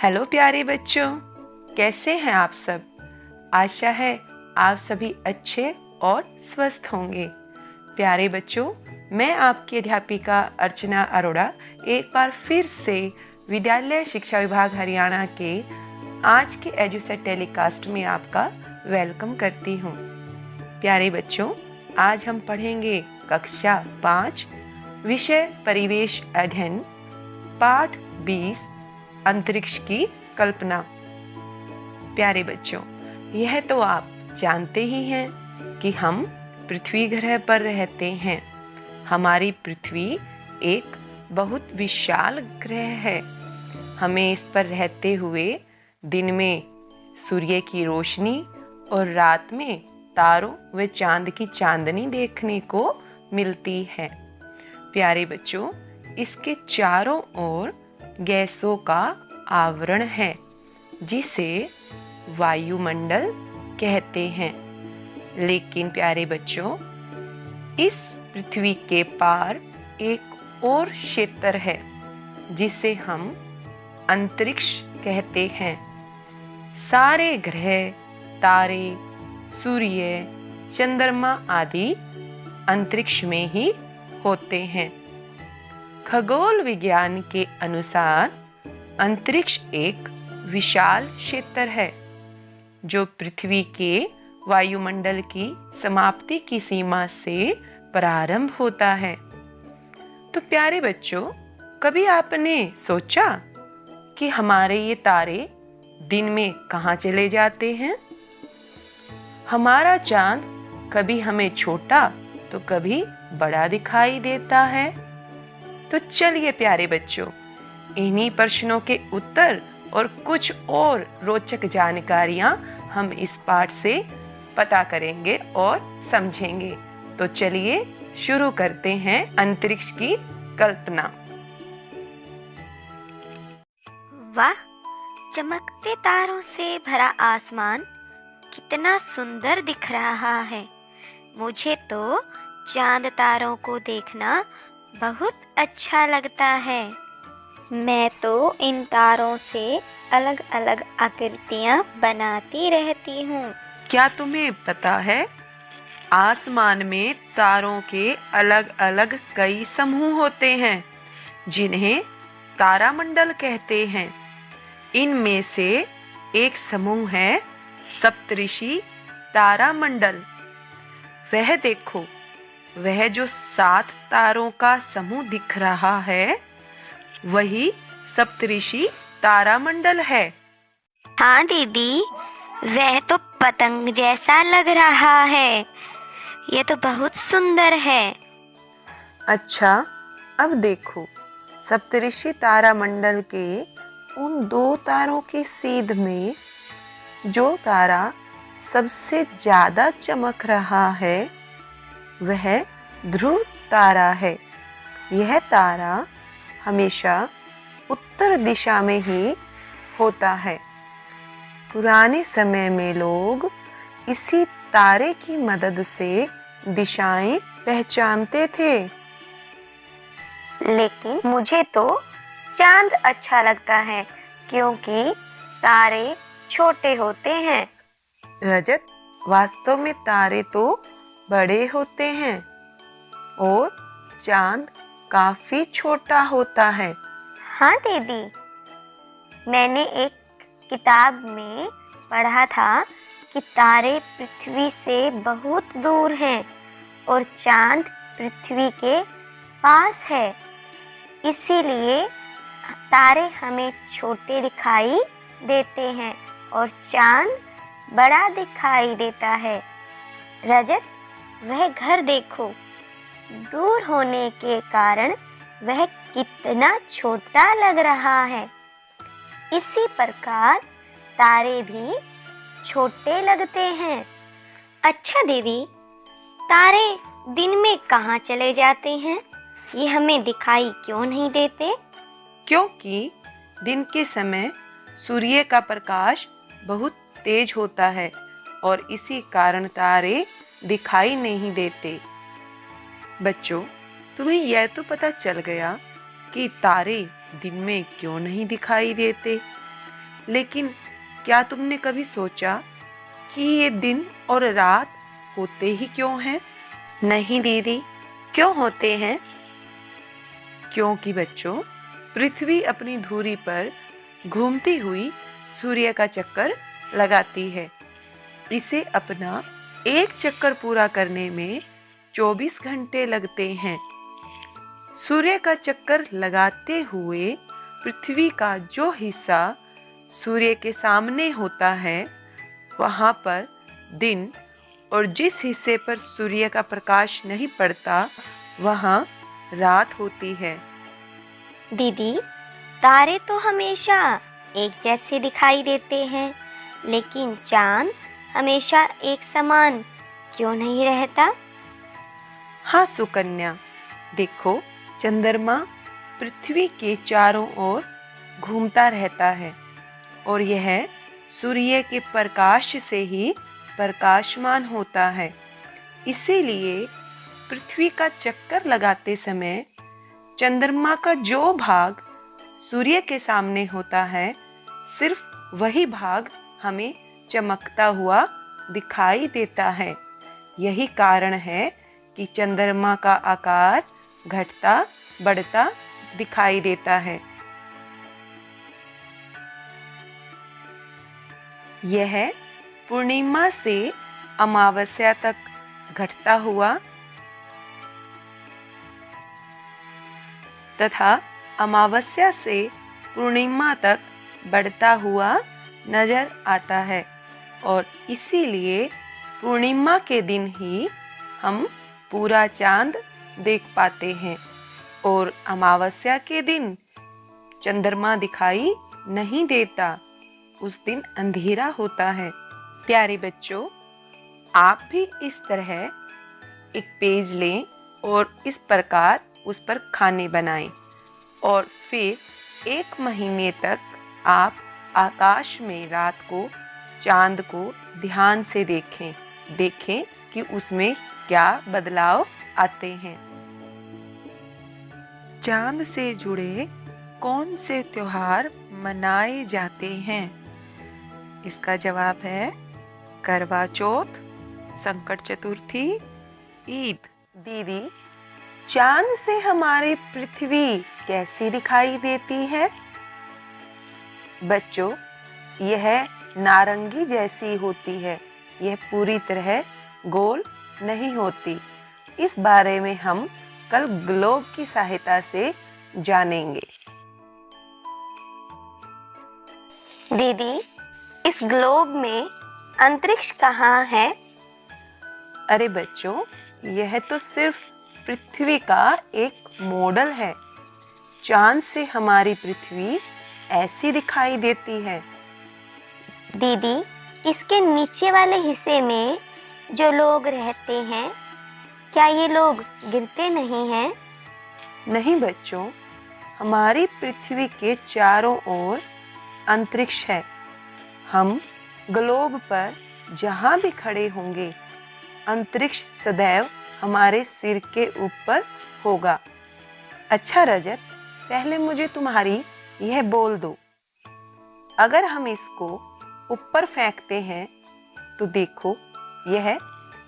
Hello प्यारे बच्चों, कैसे हैं आप सब। आशा है आप सभी अच्छे और स्वस्थ होंगे। प्यारे बच्चों, मैं आपकी अध्यापिका अर्चना अरोड़ा एक बार फिर से विद्यालय शिक्षा विभाग हरियाणा के आज के एजुसेट टेलीकास्ट में आपका वेलकम करती हूँ। प्यारे बच्चों, आज हम पढ़ेंगे कक्षा 5 विषय परिवेश अध्ययन पाठ 20 अंतरिक्ष की कल्पना। प्यारे बच्चों, यह तो आप जानते ही हैं कि हम पृथ्वी ग्रह पर रहते हैं। हमारी पृथ्वी एक बहुत विशाल ग्रह है। हमें इस पर रहते हुए दिन में सूर्य की रोशनी और रात में तारों व चांद की चांदनी देखने को मिलती है। प्यारे बच्चों, इसके चारों ओर गैसों का आवरण है जिसे वायुमंडल कहते हैं। लेकिन प्यारे बच्चों, इस पृथ्वी के पार एक और क्षेत्र है जिसे हम अंतरिक्ष कहते हैं। सारे ग्रह, तारे, सूर्य, चंद्रमा आदि अंतरिक्ष में ही होते हैं। खगोल विज्ञान के अनुसार अंतरिक्ष एक विशाल क्षेत्र है जो पृथ्वी के वायुमंडल की समाप्ति की सीमा से प्रारंभ होता है। तो प्यारे बच्चों, कभी आपने सोचा कि हमारे ये तारे दिन में कहाँ चले जाते हैं? हमारा चांद कभी हमें छोटा तो कभी बड़ा दिखाई देता है। तो चलिए प्यारे बच्चों, इन्हीं प्रश्नों के उत्तर और कुछ और रोचक जानकारियां हम इस पाठ से पता करेंगे और समझेंगे। तो चलिए शुरू करते हैं अंतरिक्ष की कल्पना। वाह, चमकते तारों से भरा आसमान कितना सुंदर दिख रहा है। मुझे तो चांद तारों को देखना बहुत अच्छा लगता है। मैं तो इन तारों से अलग अलग आकृतियां बनाती रहती हूँ। क्या तुम्हें पता है, आसमान में तारों के अलग अलग कई समूह होते हैं जिन्हें तारामंडल कहते हैं। इनमें से एक समूह है सप्तऋषि तारामंडल। वह देखो, वह जो 7 तारों का समूह दिख रहा है वही सप्तऋषि तारामंडल है। हाँ दीदी, वह तो पतंग जैसा लग रहा है। यह तो बहुत सुंदर है। अच्छा, अब देखो, सप्तऋषि तारामंडल के उन 2 तारों की सीध में जो तारा सबसे ज्यादा चमक रहा है वह ध्रुव तारा है। यह तारा हमेशा उत्तर दिशा में ही होता है। पुराने समय में लोग इसी तारे की मदद से दिशाएं पहचानते थे। लेकिन मुझे तो चांद अच्छा लगता है क्योंकि तारे छोटे होते हैं। रजत, वास्तव में तारे तो बड़े होते हैं और चांद काफी छोटा होता है। हाँ दीदी, मैंने एक किताब में पढ़ा था कि तारे पृथ्वी से बहुत दूर हैं और चांद पृथ्वी के पास है। इसीलिए तारे हमें छोटे दिखाई देते हैं और चांद बड़ा दिखाई देता है। रजत, वह घर देखो, दूर होने के कारण वह कितना छोटा लग रहा है। इसी प्रकार तारे भी छोटे लगते हैं। अच्छा दीदी, तारे दिन में कहाँ चले जाते हैं? ये हमें दिखाई क्यों नहीं देते? क्योंकि दिन के समय सूर्य का प्रकाश बहुत तेज होता है और इसी कारण तारे दिखाई नहीं देते। बच्चों, तुम्हें यह तो पता चल गया कि तारे दिन में क्यों नहीं दिखाई देते। लेकिन क्या तुमने कभी सोचा कि ये दिन और रात होते ही क्यों हैं? नहीं दीदी, क्यों होते हैं? क्योंकि बच्चों, पृथ्वी अपनी धुरी पर घूमती हुई सूर्य का चक्कर लगाती है। इसे अपना एक चक्कर पूरा करने में 24 घंटे लगते हैं। सूर्य का चक्कर लगाते हुए पृथ्वी का जो हिस्सा सूर्य के सामने होता है, वहां पर दिन, और जिस हिस्से पर सूर्य का प्रकाश नहीं पड़ता, वहां रात होती है। दीदी, तारे तो हमेशा एक जैसे दिखाई देते हैं, लेकिन चांद हमेशा एक समान क्यों नहीं रहता? हाँ सुकन्या, देखो, चंद्रमा पृथ्वी के चारों ओर घूमता रहता है और यह सूर्य के प्रकाश से ही प्रकाशमान होता है। इसीलिए पृथ्वी का चक्कर लगाते समय चंद्रमा का जो भाग सूर्य के सामने होता है, सिर्फ वही भाग हमें चमकता हुआ दिखाई देता है। यही कारण है कि चंद्रमा का आकार घटता बढ़ता दिखाई देता है। यह पूर्णिमा से अमावस्या तक घटता हुआ तथा अमावस्या से पूर्णिमा तक बढ़ता हुआ नजर आता है, और इसीलिए पूर्णिमा के दिन ही हम पूरा चांद देख पाते हैं और अमावस्या के दिन चंद्रमा दिखाई नहीं देता। उस दिन अंधेरा होता है। प्यारे बच्चों, आप भी इस तरह एक पेज लें और इस प्रकार उस पर खाने बनाएं और फिर 1 महीने तक आप आकाश में रात को चांद को ध्यान से देखें कि उसमें क्या बदलाव आते हैं। चांद से जुड़े कौन से त्योहार मनाए जाते हैं? इसका जवाब है करवा चौथ, संकट चतुर्थी, ईद। दीदी, चांद से हमारी पृथ्वी कैसी दिखाई देती है? बच्चों, यह नारंगी जैसी होती है। यह पूरी तरह गोल नहीं होती। इस बारे में हम कल ग्लोब की सहायता से जानेंगे। दीदी, इस ग्लोब में अंतरिक्ष कहाँ है? अरे बच्चों, यह तो सिर्फ पृथ्वी का एक मॉडल है। चांद से हमारी पृथ्वी ऐसी दिखाई देती है। दीदी, इसके नीचे वाले हिस्से में जो लोग रहते हैं, क्या ये लोग गिरते नहीं हैं? नहीं बच्चों, हमारी पृथ्वी के चारों ओर अंतरिक्ष है। हम ग्लोब पर जहाँ भी खड़े होंगे, अंतरिक्ष सदैव हमारे सिर के ऊपर होगा। अच्छा रजत, पहले मुझे तुम्हारी यह बोल दो, अगर हम इसको ऊपर फेंकते हैं तो देखो यह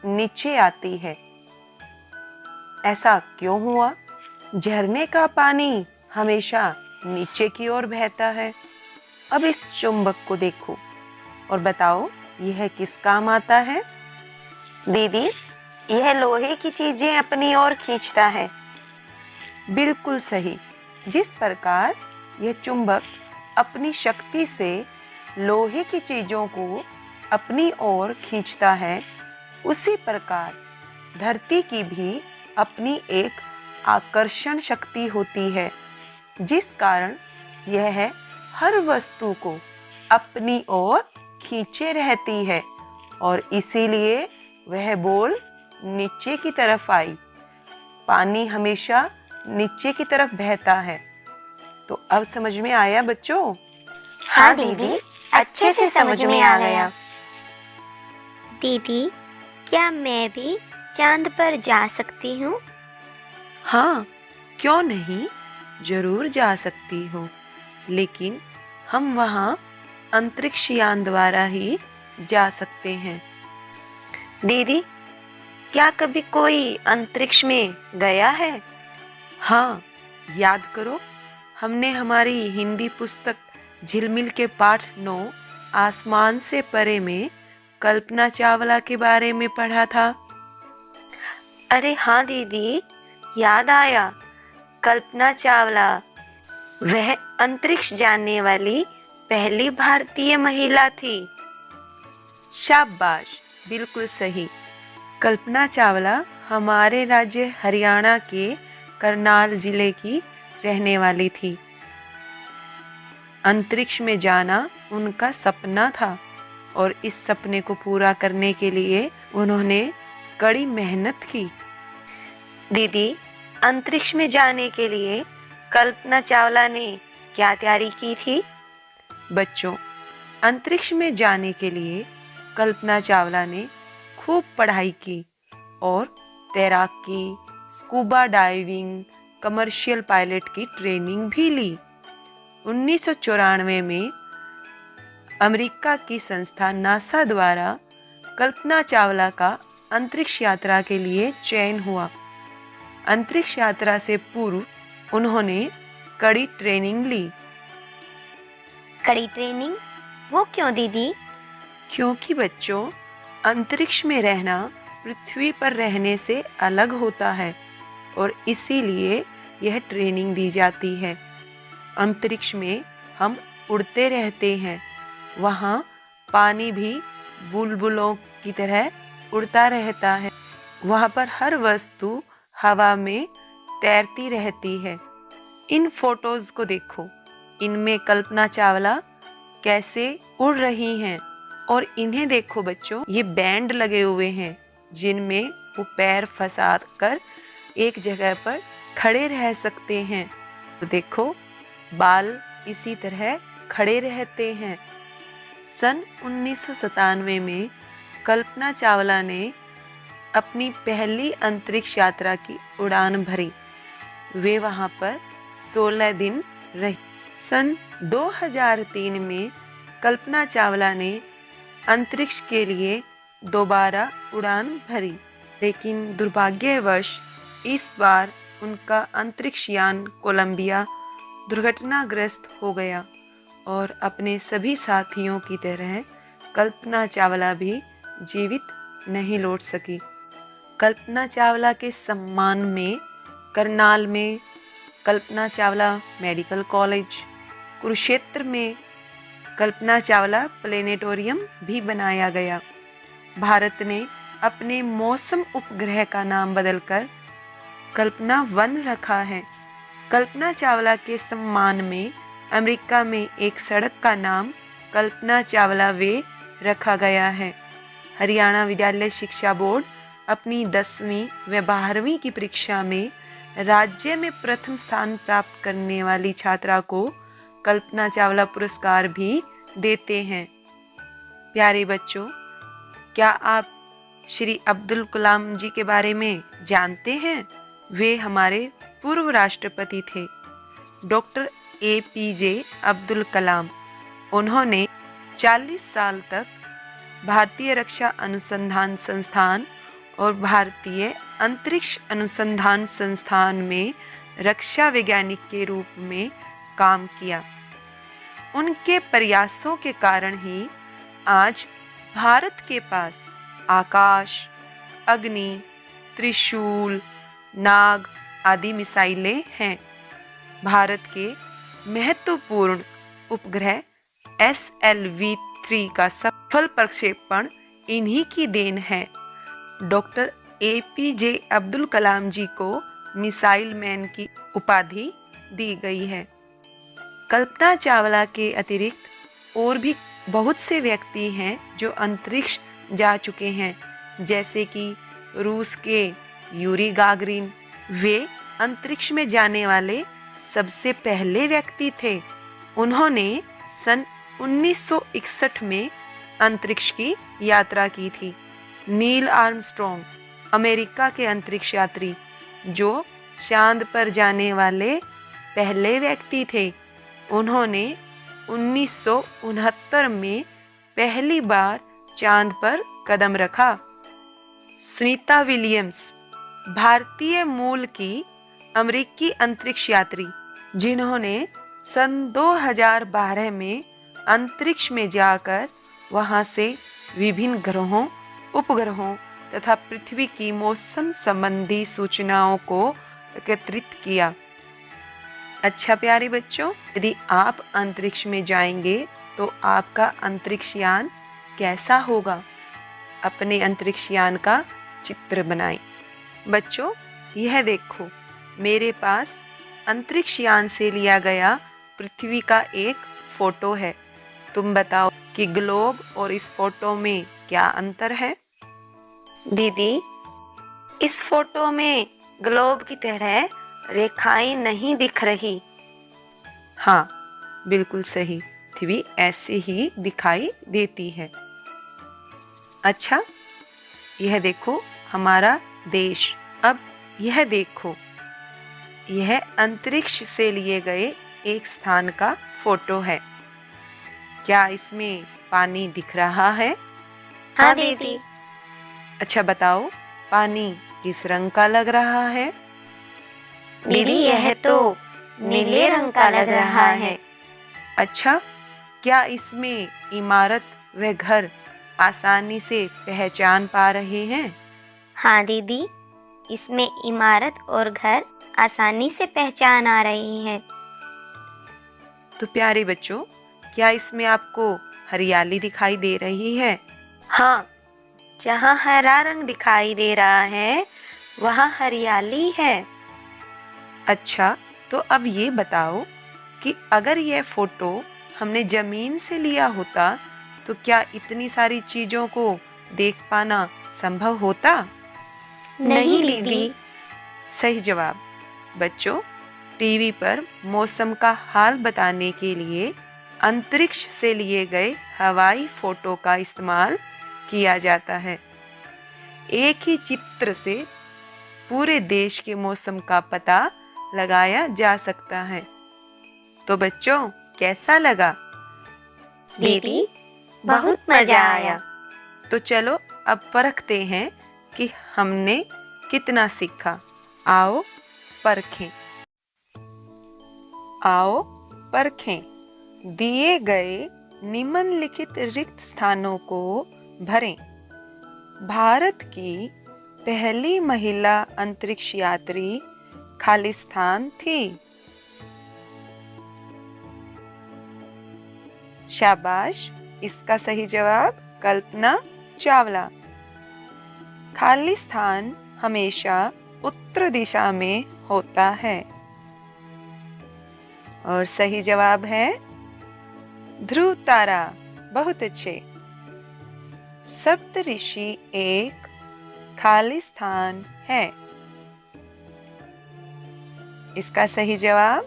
नीचे आती है। ऐसा क्यों हुआ? झरने का पानी हमेशा नीचे की ओर बहता है। अब इस चुंबक को देखो और बताओ यह किस काम आता है? दीदी, यह लोहे की चीजें अपनी ओर खींचता है। बिल्कुल सही। जिस प्रकार यह चुंबक अपनी शक्ति से लोहे की चीजों को अपनी ओर खींचता है, उसी प्रकार धरती की भी अपनी एक आकर्षण शक्ति होती है, जिस कारण यह हर वस्तु को अपनी ओर खींचे रहती है और इसीलिए वह बोल नीचे की तरफ आई। पानी हमेशा नीचे की तरफ बहता है। तो अब समझ में आया बच्चों? हाँ दीदी, अच्छे से समझ में आ गया। दीदी, क्या मैं भी चांद पर जा सकती हूँ? हाँ, क्यों नहीं, जरूर जा सकती हो, लेकिन हम वहाँ अंतरिक्ष यान द्वारा ही जा सकते हैं। दीदी, क्या कभी कोई अंतरिक्ष में गया है? हाँ, याद करो, हमने हमारी हिंदी पुस्तक झिलमिल के पाठ 9 आसमान से परे में कल्पना चावला के बारे में पढ़ा था। अरे हाँ दीदी, याद आया। कल्पना चावला वह अंतरिक्ष जाने वाली पहली भारतीय महिला थी। शाबाश, बिल्कुल सही। कल्पना चावला हमारे राज्य हरियाणा के करनाल जिले की रहने वाली थी। अंतरिक्ष में जाना उनका सपना था और इस सपने को पूरा करने के लिए उन्होंने कड़ी मेहनत की। दीदी, अंतरिक्ष में जाने के लिए कल्पना चावला ने क्या तैयारी की थी? बच्चों, अंतरिक्ष में जाने के लिए कल्पना चावला ने खूब पढ़ाई की और तैराकी, स्कूबा डाइविंग, कमर्शियल पायलट की ट्रेनिंग भी ली। 1994 में अमेरिका की संस्था नासा द्वारा कल्पना चावला का अंतरिक्ष यात्रा के लिए चयन हुआ। अंतरिक्ष यात्रा से पूर्व उन्होंने कड़ी ट्रेनिंग ली। कड़ी ट्रेनिंग? वो क्यों दीदी? क्योंकि बच्चों, अंतरिक्ष में रहना पृथ्वी पर रहने से अलग होता है और इसीलिए यह ट्रेनिंग दी जाती है। अंतरिक्ष में हम उड़ते रहते हैं, वहाँ पानी भी बुलबुलों की तरह उड़ता रहता है। वहाँ पर हर वस्तु हवा में तैरती रहती है। इन फोटोज को देखो, इनमें कल्पना चावला कैसे उड़ रही हैं और इन्हें देखो बच्चों, ये बैंड लगे हुए हैं जिनमें वो पैर फंसा कर एक जगह पर खड़े रह सकते हैं। तो देखो, बाल इसी तरह खड़े रहते हैं। सन 1997 में कल्पना चावला ने अपनी पहली अंतरिक्ष यात्रा की उड़ान भरी। वे वहां पर 16 दिन रही। सन 2003 में कल्पना चावला ने अंतरिक्ष के लिए दोबारा उड़ान भरी, लेकिन दुर्भाग्यवश इस बार उनका अंतरिक्ष यान कोलंबिया दुर्घटनाग्रस्त हो गया और अपने सभी साथियों की तरह कल्पना चावला भी जीवित नहीं लौट सकी। कल्पना चावला के सम्मान में करनाल में कल्पना चावला मेडिकल कॉलेज, कुरुक्षेत्र में कल्पना चावला प्लेनेटोरियम भी बनाया गया। भारत ने अपने मौसम उपग्रह का नाम बदलकर कल्पना 1 रखा है। कल्पना चावला के सम्मान में अमेरिका में एक सड़क का नाम कल्पना चावला वे रखा गया है। हरियाणा विद्यालय शिक्षा बोर्ड अपनी 10वीं व 12वीं की परीक्षा में राज्य में प्रथम स्थान प्राप्त करने वाली छात्रा को कल्पना चावला पुरस्कार भी देते हैं। प्यारे बच्चों, क्या आप श्री अब्दुल कलाम जी के बारे में जानते हैं? वे हमारे पूर्व राष्ट्रपति थे, डॉक्टर APJ अब्दुल कलाम। उन्होंने 40 साल तक भारतीय रक्षा अनुसंधान संस्थान और भारतीय अंतरिक्ष अनुसंधान संस्थान में रक्षा वैज्ञानिक के रूप में काम किया। उनके प्रयासों के कारण ही आज भारत के पास आकाश, अग्नि, त्रिशूल, नाग आदि मिसाइलें हैं। भारत के महत्वपूर्ण उपग्रह SLV-3 का सफल प्रक्षेपण इन्हीं की देन है। डॉक्टर APJ अब्दुल कलाम जी को मिसाइल मैन की उपाधि दी गई है। कल्पना चावला के अतिरिक्त और भी बहुत से व्यक्ति हैं जो अंतरिक्ष जा चुके हैं, जैसे कि रूस के यूरी गागरिन। वे अंतरिक्ष में जाने वाले सबसे पहले व्यक्ति थे। उन्होंने सन 1961 में अंतरिक्ष की यात्रा की थी। नील आर्मस्ट्रॉन्ग अमेरिका के अंतरिक्ष यात्री जो चांद पर जाने वाले पहले व्यक्ति थे। उन्होंने 1969 में पहली बार चांद पर कदम रखा। सुनीता विलियम्स भारतीय मूल की अमेरिकी अंतरिक्ष यात्री जिन्होंने सन 2012 में अंतरिक्ष में जाकर वहां से विभिन्न ग्रहों, उपग्रहों तथा पृथ्वी की मौसम संबंधी सूचनाओं को एकत्रित किया। अच्छा प्यारे बच्चों, यदि आप अंतरिक्ष में जाएंगे तो आपका अंतरिक्ष यान कैसा होगा? अपने अंतरिक्ष यान का चित्र बनाएं। बच्चों, यह देखो, मेरे पास अंतरिक्ष यान से लिया गया पृथ्वी का एक फोटो है। तुम बताओ कि ग्लोब और इस फोटो में क्या अंतर है? दीदी, इस फोटो में ग्लोब की तरह रेखाएं नहीं दिख रही। हाँ, बिल्कुल सही। पृथ्वी ऐसे ही दिखाई देती है। अच्छा, यह देखो हमारा देश। अब यह देखो, यह अंतरिक्ष से लिए गए एक स्थान का फोटो है। क्या इसमें पानी दिख रहा है? हाँ दीदी। अच्छा बताओ, पानी किस रंग का लग रहा है? दीदी, यह तो नीले रंग का लग रहा है। अच्छा, क्या इसमें इमारत व घर आसानी से पहचान पा रहे हैं? हाँ दीदी, इसमें इमारत और घर आसानी से पहचान आ रही हैं। तो प्यारे बच्चों, क्या इसमें आपको हरियाली दिखाई दे रही है? हाँ, जहाँ हरा रंग दिखाई दे रहा है वहाँ हरियाली है। अच्छा, तो अब ये बताओ कि अगर यह फोटो हमने जमीन से लिया होता तो क्या इतनी सारी चीजों को देख पाना संभव होता? नहीं दीदी। सही जवाब। बच्चों, टीवी पर मौसम का हाल बताने के लिए अंतरिक्ष से लिए गए हवाई फोटो का इस्तेमाल किया जाता है। एक ही चित्र से पूरे देश के मौसम का पता लगाया जा सकता है। तो बच्चों, कैसा लगा? दीदी, बहुत मजा आया। तो चलो अब परखते हैं कि हमने कितना सीखा। आओ परखें। आओ परखें। दिए गए निम्नलिखित रिक्त स्थानों को भरें। भारत की पहली महिला अंतरिक्ष यात्री खालिस्तान थी। शाबाश, इसका सही जवाब कल्पना चावला। खालिस्तान हमेशा उत्तर दिशा में होता है। और सही जवाब है ध्रुव तारा। बहुत अच्छे। सप्तऋषि एक खालिस्तान है। इसका सही जवाब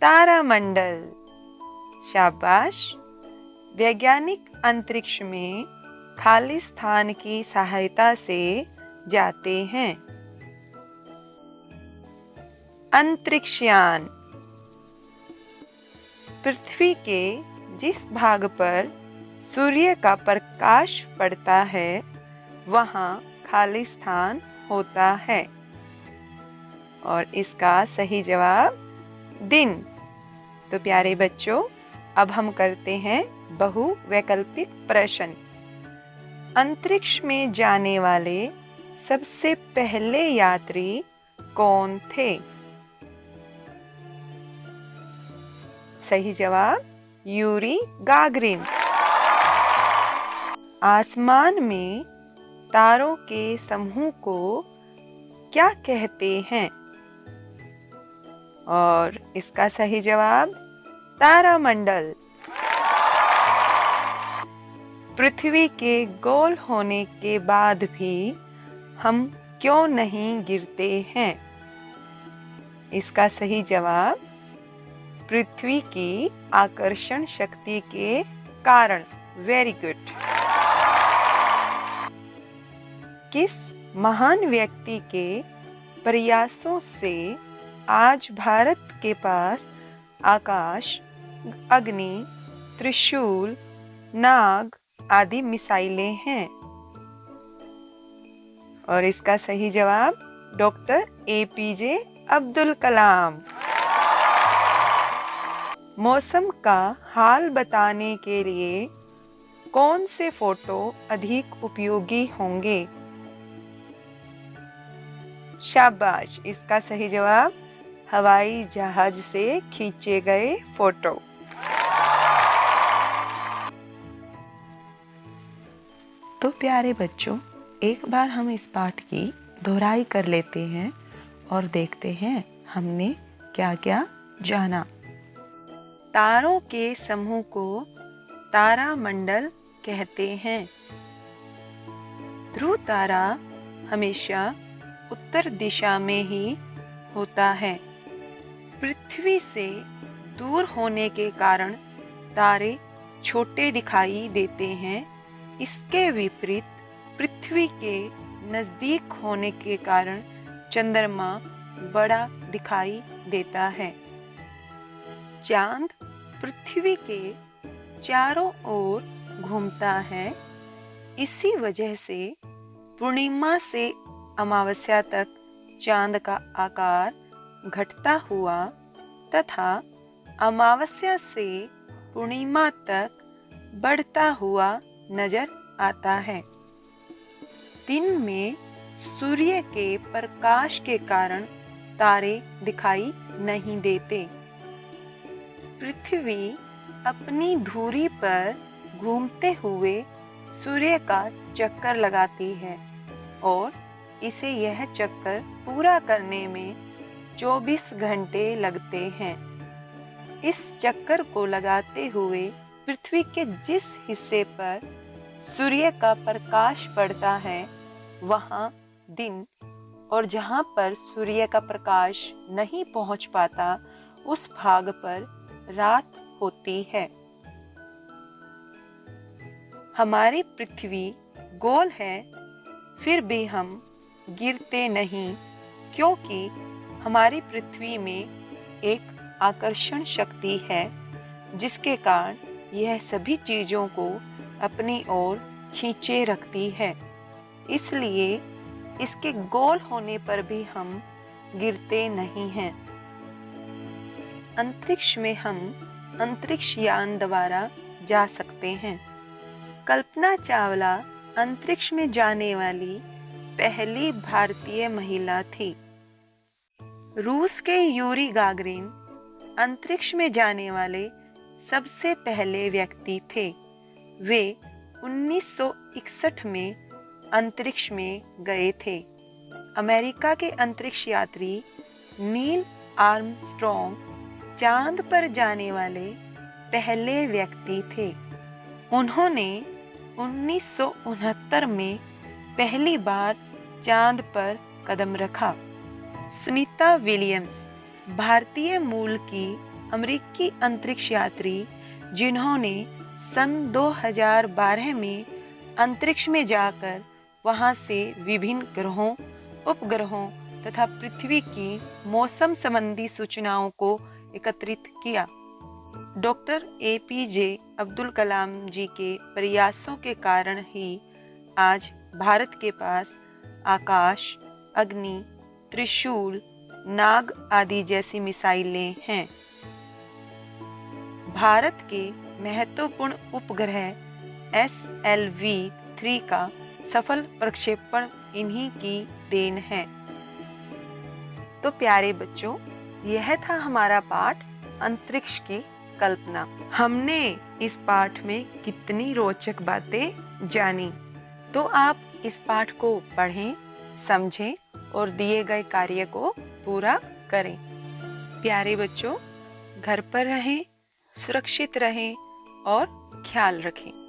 तारामंडल। शाबाश। वैज्ञानिक अंतरिक्ष में खालिस्तान की सहायता से जाते हैं। अंतरिक्षयान। पृथ्वी के जिस भाग पर सूर्य का प्रकाश पड़ता है वहाँ खालिस्तान होता है। और इसका सही जवाब दिन। तो प्यारे बच्चों, अब हम करते हैं बहुवैकल्पिक प्रश्न। अंतरिक्ष में जाने वाले सबसे पहले यात्री कौन थे? सही जवाब यूरी गागरिन। आसमान में तारों के समूह को क्या कहते हैं? और इसका सही जवाब तारामंडल। पृथ्वी के गोल होने के बाद भी हम क्यों नहीं गिरते हैं? इसका सही जवाब पृथ्वी की आकर्षण शक्ति के कारण। Very good. किस महान व्यक्ति के प्रयासों से आज भारत के पास आकाश अग्नि, त्रिशूल, नाग आदि मिसाइलें हैं। और इसका सही जवाब डॉक्टर एपीजे अब्दुल कलाम। मौसम का हाल बताने के लिए कौन से फोटो अधिक उपयोगी होंगे? शाबाश, इसका सही जवाब हवाई जहाज से खींचे गए फोटो। तो प्यारे बच्चों, एक बार हम इस पाठ की दोहराई कर लेते हैं और देखते हैं हमने क्या क्या जाना। तारों के समूह को तारामंडल कहते हैं। ध्रुव तारा हमेशा उत्तर दिशा में ही होता है। पृथ्वी से दूर होने के कारण तारे छोटे दिखाई देते हैं। इसके विपरीत पृथ्वी के नजदीक होने के कारण चंद्रमा बड़ा दिखाई देता है। चांद पृथ्वी के चारों ओर घूमता है। इसी वजह से पूर्णिमा से अमावस्या तक चांद का आकार घटता हुआ तथा अमावस्या से पूर्णिमा तक बढ़ता हुआ नजर आता है। दिन में सूर्य के प्रकाश के कारण तारे दिखाई नहीं देते। पृथ्वी अपनी धुरी पर घूमते हुए सूर्य का चक्कर लगाती है और इसे यह चक्कर पूरा करने में 24 घंटे लगते हैं। इस चक्कर को लगाते हुए पृथ्वी के जिस हिस्से पर सूर्य का प्रकाश पड़ता है वहाँ दिन, और जहाँ पर सूर्य का प्रकाश नहीं पहुँच पाता उस भाग पर रात होती है। हमारी पृथ्वी गोल है, फिर भी हम गिरते नहीं, क्योंकि हमारी पृथ्वी में एक आकर्षण शक्ति है जिसके कारण यह सभी चीजों को अपनी ओर खींचे रखती है। इसलिए इसके गोल होने पर भी हम गिरते नहीं हैं। अंतरिक्ष में हम अंतरिक्ष यान द्वारा जा सकते हैं। कल्पना चावला अंतरिक्ष में जाने वाली पहली भारतीय महिला थी। रूस के यूरी गागरिन अंतरिक्ष में जाने वाले सबसे पहले व्यक्ति थे। वे 1961 में अंतरिक्ष में गए थे। अमेरिका के अंतरिक्ष यात्री नील आर्मस्ट्रॉन्ग चांद पर जाने वाले पहले व्यक्ति थे। उन्होंने 1969 में पहली बार चांद पर कदम रखा। सुनीता विलियम्स भारतीय मूल की अमेरिकी अंतरिक्ष यात्री जिन्होंने सन 2012 में अंतरिक्ष में जाकर वहां से विभिन्न ग्रहों, उपग्रहों तथा पृथ्वी की मौसम संबंधी सूचनाओं को एकत्रित किया। डॉक्टर एपीजे अब्दुल कलाम जी के प्रयासों के कारण ही आज भारत के पास आकाश, अग्नि, त्रिशूल, नाग आदि जैसी मिसाइलें हैं। भारत के महत्वपूर्ण उपग्रह SLV-3 का सफल प्रक्षेपण इन्हीं की देन है। तो प्यारे बच्चों, यह था हमारा पाठ अंतरिक्ष की कल्पना। हमने इस पाठ में कितनी रोचक बातें जानी। तो आप इस पाठ को पढ़ें, समझें और दिए गए कार्य को पूरा करें। प्यारे बच्चों, घर पर रहें, सुरक्षित रहें और ख्याल रखें।